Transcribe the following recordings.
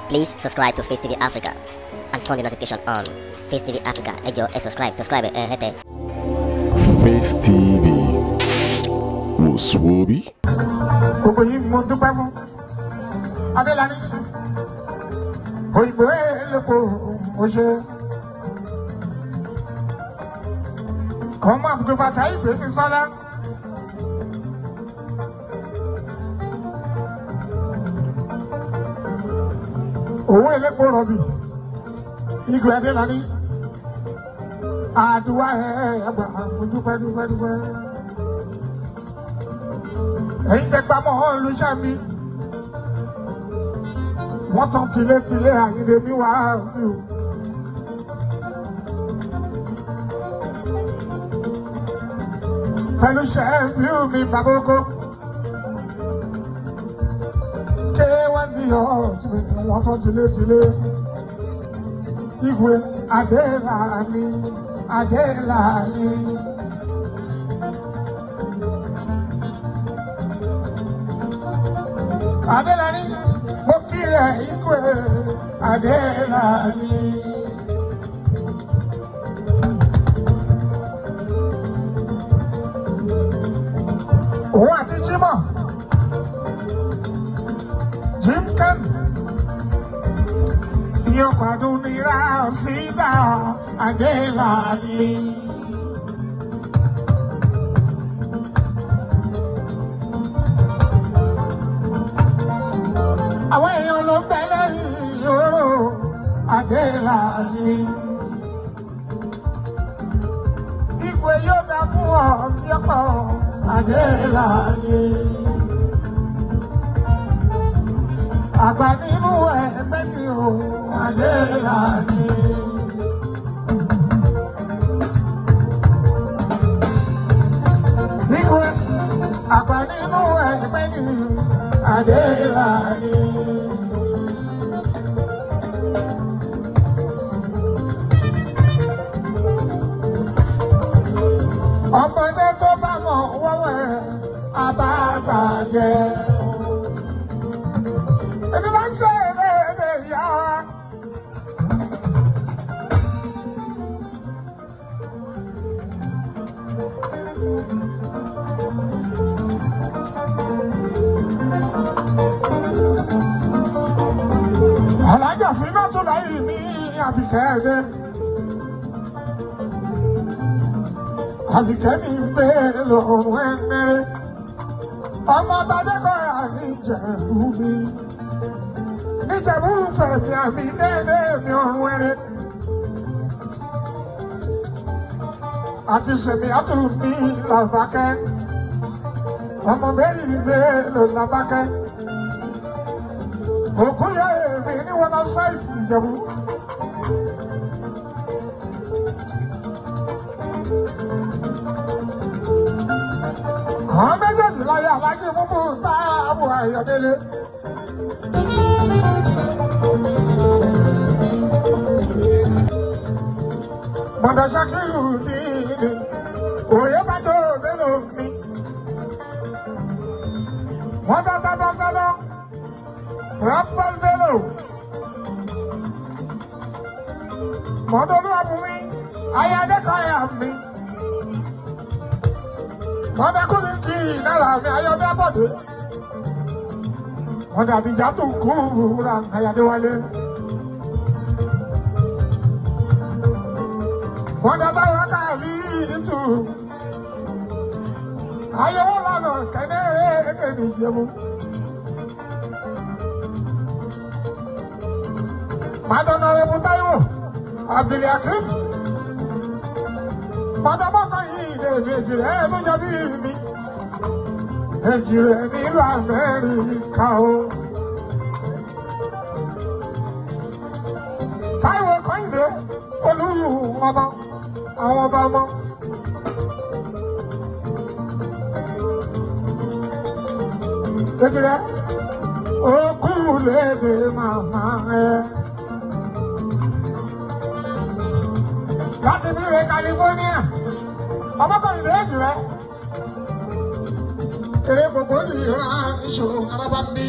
Please subscribe to Face TV Africa and turn the notification on. Face TV Africa, ẹ jọ̀ọ́ subscribe hete. Face TV Muswobi. Gbogbo yìí mo dúpẹ́ fún Adélàní òyìnbó èlòpò òṣè kọ́mọ Abdulfatai Gbémisọ́lá owó elépo rọ̀bì Igwe Adélàní àdúrà àgbà mo dúpẹ́. Ẹ̀yin tẹ́ gbámọ́ olùṣẹ́ mi wọ́n tán tilétilé Àyìndé mi wá sí o. Pẹ̀lú ṣẹ́fíù mi bàbókó ké wọ́n ní ọ̀tún wọ́n tán tilétilé Igwe Adélàní. Adélàní, mo kí ẹ Igwe Adélàní. Òun àti Jimoh, Jimken, ìyókò Adúnirá sídà Adélàní. Àwọn èèyàn ló bẹ̀lẹ̀ ìyóró Adélàní. Igwe yóò dá fún ọ tí ó pọ̀ Adélàní. Àgbà nínú ẹgbẹ́ ni o Adélàní. Igwe àgbà nínú ẹgbẹ́ ni Adélàní. Ọmọdé tó bá mọ̀ wọ́wẹ́ àbágbàjẹ́. Èmi máa ń ṣe èrè ìyá wa. Alájà Sínú tún láyé mi Àbíkẹ́ ẹ̀dẹ́. Àbíkẹ́ mi ń gbé lòrùn ẹ̀mẹ́rẹ́. Ọmọ Tadékọ̀yà níjẹ̀bú mi. Níjẹ̀bú fẹ̀mí Àbíkẹ́ ẹ̀dẹ́ mi ọ̀run ẹ̀rẹ́. Àti sèmi àtún mi Làbákẹ́. Ọmọ mẹ́rin gbé lò Làbákẹ́. Òkúyà èmi ní Waterside Ìjẹ̀bú. Àwọn méjèèjì láyé Aláàjì Múfú Táàbù Ayọ̀délé. Mọ̀dà Ṣakírù ní òye bájọ́ òbélò mi. Wọ́n tata bá sálọ. Rafael Bello, Mọ̀dọ́lúwàbù mi, Ayọ̀dẹ́kọ̀yà mi, Mọ̀dẹ́kùnrin tí náírà mi, Ayọ̀dẹ́bọ̀dé, Mọ̀dàdìjà tó kú ra Ayọ̀dẹ́wálé, Mọ̀dàbáwá káàlì ìtù, Ayẹwo lọ́nà kẹ́nẹ́rẹ́ Ìjẹ̀bú. Madonna Taiwo, Abdulhakeem, Madama kan yìí lè méjì rẹ̀ ló jẹ́ bí mi. Èjì rẹ̀ nílùú Amẹ́ríkà o. Taiwo Kọ́hìndé, olúyù ọmọ, àwọn ọba ọmọ. Èjì rẹ̀, ó kú lédè màmá ẹ̀. Láti Bire California, ọmọkùnrin méjì rẹ̀. Eré gbogbo ìran ìṣòro arábá ń bí.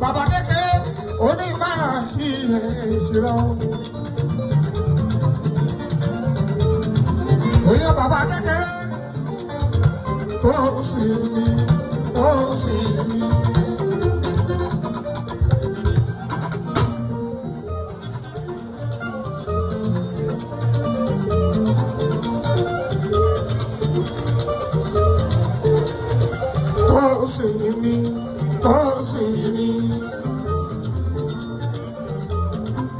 Bàbá kékeré Oni máa kí èjìlọ. Èèyàn bàbá kékeré tó sì ní tó sì ní.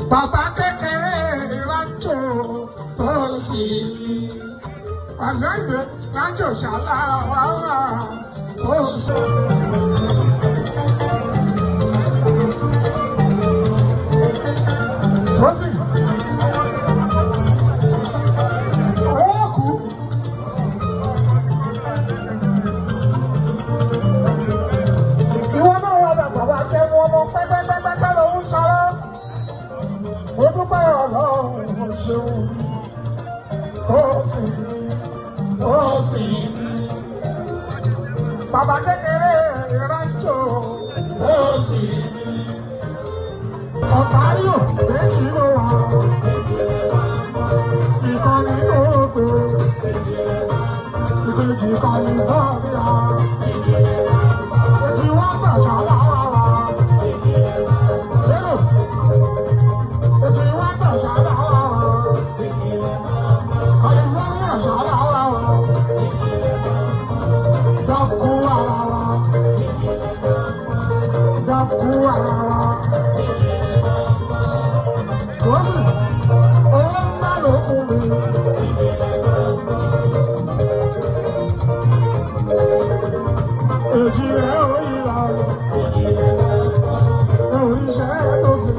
Bàbá kékeré rájò tó sì ní. Àṣẹ ìdè rájò ṣàlàwà tó sì bàbá kékeré rájò tó sì ní. Ọ̀táríò méjì ló wà, ìkan ní Togo, ìkejì California, ètí wọ́n gbà ṣàlàwà wà. Lérò, ètí wọ́n gbà ṣàlàwà wà. California ṣàlàwà wà. Dọ́kú ara wa, dọ́kú ara wa. Kòsì, owó ńlá ló fún mi. Èjì rẹ̀ ò yíra o, oríṣẹ́ tó sì.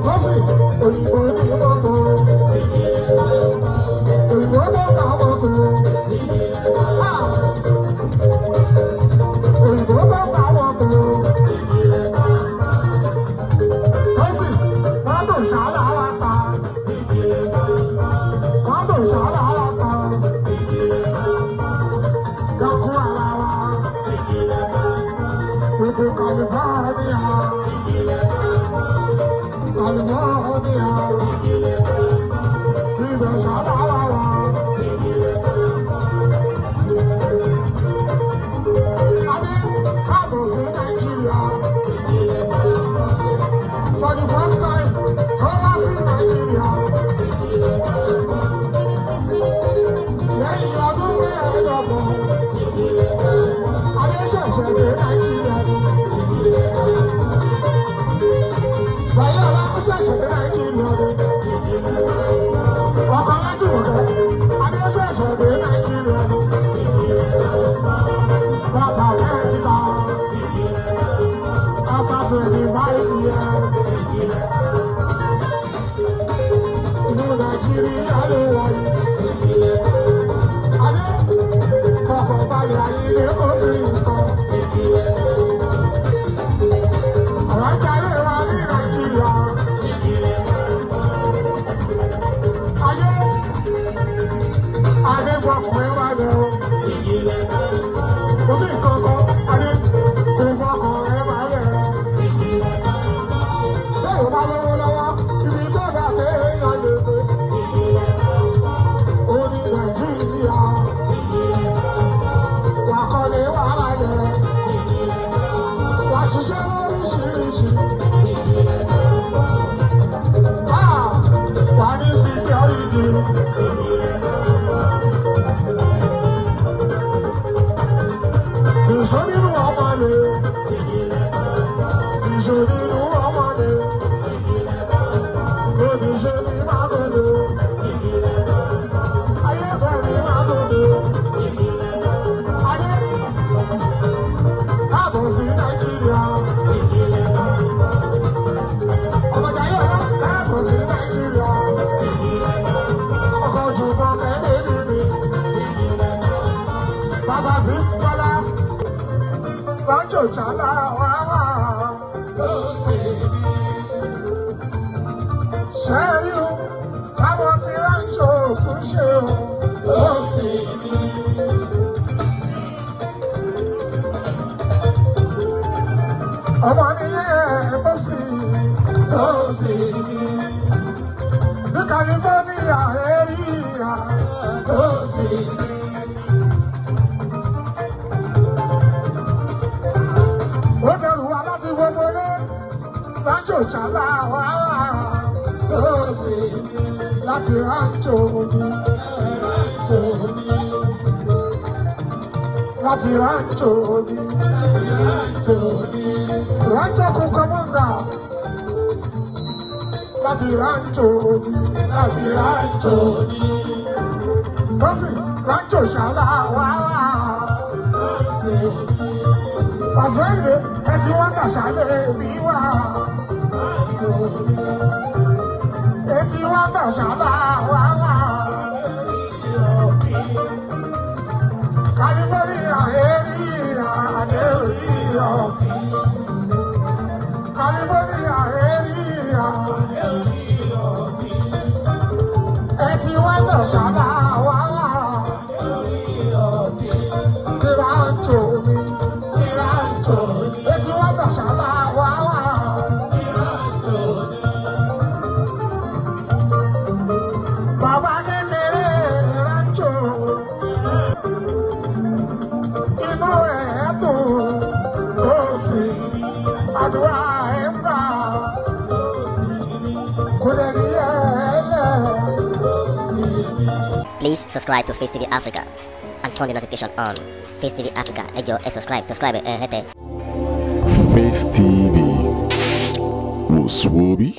Kòsì, òyìnbó ní mọ́tò, òyìnbó tó kà mọ́tò. Òyìnbó tó kà mọ́tò. Kòsì, mọ́tò ṣàlàwà ta, mọ́tò ṣàlàwà ta. Dọ́kú ara wa, gbogbo California, California, ibẹ̀ ṣàlàwà wa. Adé káàbọ̀ sí Nàìjíríà. For the first time, tó wá sí Nàìjíríà. Lẹ́yìn ọdún mẹ́ẹ̀ẹ́dọ́gbọ̀n, Adé ṣẹ̀ṣẹ̀ dé Nàìjíríà ni. Bàyá Ọlámú ṣẹ̀ṣẹ̀ dé Nàìjíríà ni. Ọkọ̀ Lájúmọ̀kẹ́, Adé ṣẹ̀ṣẹ̀ dé Nàìjíríà ni. Bàbá Amẹ́ríkà, after 25 years. Inú Nàìjíríà ló wà yìí. Adé fọkànbalẹ̀ ayé kò sí nǹkan. Àwọn jayé wa ní Nàìjíríà. Adé fọkùnrin wá lẹ o. Kò sí nǹkan kan, Adé kò fọkùnrin wá lẹ. Bẹ́ẹ̀ bá lówó lọ́wọ́, ibi tó bá ṣe èèyàn lè gbé. Ó ní Nàìjíríà. Wà kọ́lé wà lálẹ́. Wà ṣiṣẹ́ lóríṣiríṣi. Wà ní security. Ìṣó nínú ọmọ lè. Ìṣó nínú ọmọ lè. Oníṣẹ́ ní Mágòdò. Ayébẹ̀ ní Mágòdò. Adé káàbọ̀ sí Nàìjíríà. Ọmọdé ayé ọ̀la káàbọ̀ sí Nàìjíríà. Ọkọ̀ Jùmọ̀ kẹ́lẹ́ níbi. Bàbá mi Bọ́lá. Rájò ṣàlàwà wà tó sì ní. Ṣẹ́rí o, táwọn ti rájò tún ṣe o tó sì ní. ọmọ nìyẹn tó sì ní. Ní California area tó sì ní. Ó dẹrù wa láti gbogbo lé Rancho Chalawa tó sì ní. Láti Rancho mi. Láti Rancho mi. Rancho Cucamonga. Láti Rancho mi. Tọ́sí Rancho Chalawa. Pàṣẹ ìdè ẹ ti wọ́n gbàṣálẹ̀ mi wá. Ẹ ti wọ́n gbàṣálẹ̀ wá. California area, California area. Ẹ ti wọ́n gbàṣálẹ̀ wá. Rancho mi. Ẹ ti wọ́n gbàṣálẹ̀ wá. Bàbá kékeré Rancho. Inú ẹ̀ dùn tó sì àdúrà ẹ̀ ń gbà. Kò lè rí ẹ̀ lẹ̀. Please subscribe to Face TV Africa and turn the notification on. Face TV Africa, ẹ jọ̀ọ́ ẹ subscribe ẹ hẹ́tẹ̀. Face TV was Swoby.